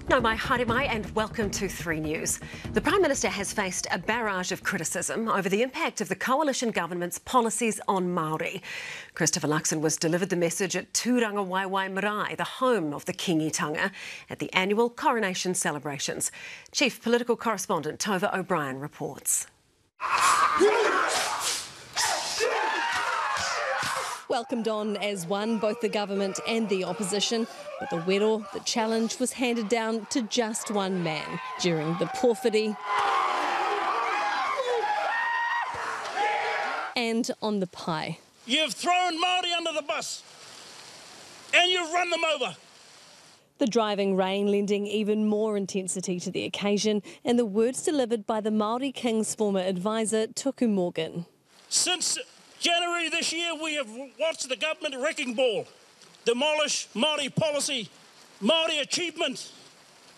No mai haere mai and welcome to 3 News. The Prime Minister has faced a barrage of criticism over the impact of the Coalition Government's policies on Māori. Christopher Luxon was delivered the message at Tūranga Waiwai Marae, the home of the Kingitanga, at the annual coronation celebrations. Chief Political Correspondent Tova O'Brien reports. Welcomed on as one, both the government and the opposition, but the wero, the challenge, was handed down to just one man during the pōwhiri and on the pai. You've thrown Māori under the bus and you've run them over. The driving rain lending even more intensity to the occasion, and the words delivered by the Māori King's former advisor, Tuku Morgan. Since January this year, we have watched the government wrecking ball demolish Māori policy, Māori achievement,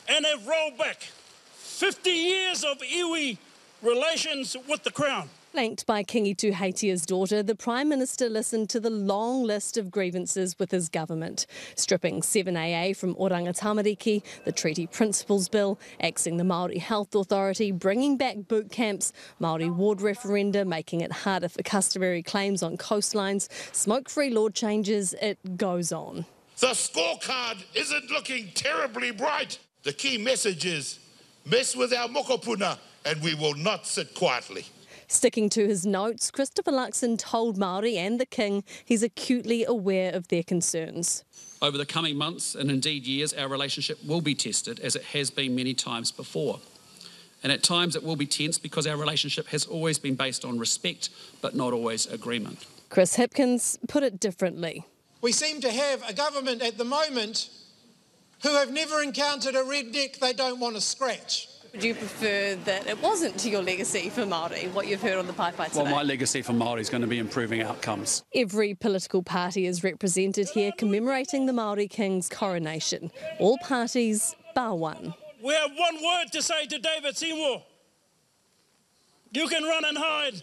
and have rolled back 50 years of iwi relations with the Crown. Flanked by Kingi Tuheitia's daughter, the Prime Minister listened to the long list of grievances with his government, stripping 7AA from Oranga Tamariki, the Treaty Principles Bill, axing the Māori Health Authority, bringing back boot camps, Māori ward referenda, making it harder for customary claims on coastlines, smoke-free law changes, it goes on. The scorecard isn't looking terribly bright. The key message is, mess with our mokopuna and we will not sit quietly. Sticking to his notes, Christopher Luxon told Māori and the King he's acutely aware of their concerns. Over the coming months and indeed years, our relationship will be tested, as it has been many times before. And at times it will be tense because our relationship has always been based on respect, but not always agreement. Chris Hipkins put it differently. We seem to have a government at the moment who have never encountered a redneck they don't want to scratch. Would you prefer that it wasn't your legacy for Māori, what you've heard on the pai today? Well, my legacy for Māori is going to be improving outcomes. Every political party is represented here commemorating the Māori King's coronation. All parties bar one. We have one word to say to David Seymour. You can run and hide,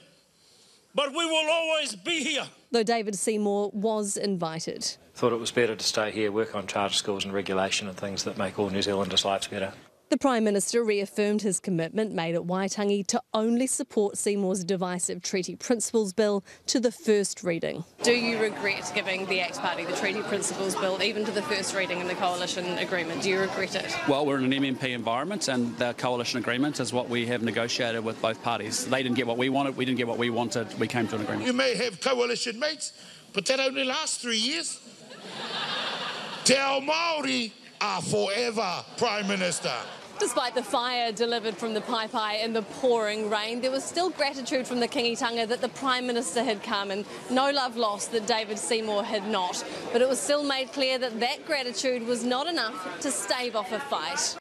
but we will always be here. Though David Seymour was invited. Thought it was better to stay here, work on charter schools and regulation and things that make all New Zealanders' lives better. The Prime Minister reaffirmed his commitment made at Waitangi to only support Seymour's divisive Treaty Principles Bill to the first reading. Do you regret giving the ACT Party the Treaty Principles Bill even to the first reading in the Coalition Agreement? Do you regret it? Well, we're in an MMP environment and the Coalition Agreement is what we have negotiated with both parties. They didn't get what we wanted, we didn't get what we wanted, we came to an agreement. You may have coalition mates, but that only lasts 3 years. Te ao Māori are forever, Prime Minister. Despite the fire delivered from the pai and the pouring rain, there was still gratitude from the Kingitanga that the Prime Minister had come and no love lost that David Seymour had not. But it was still made clear that that gratitude was not enough to stave off a fight.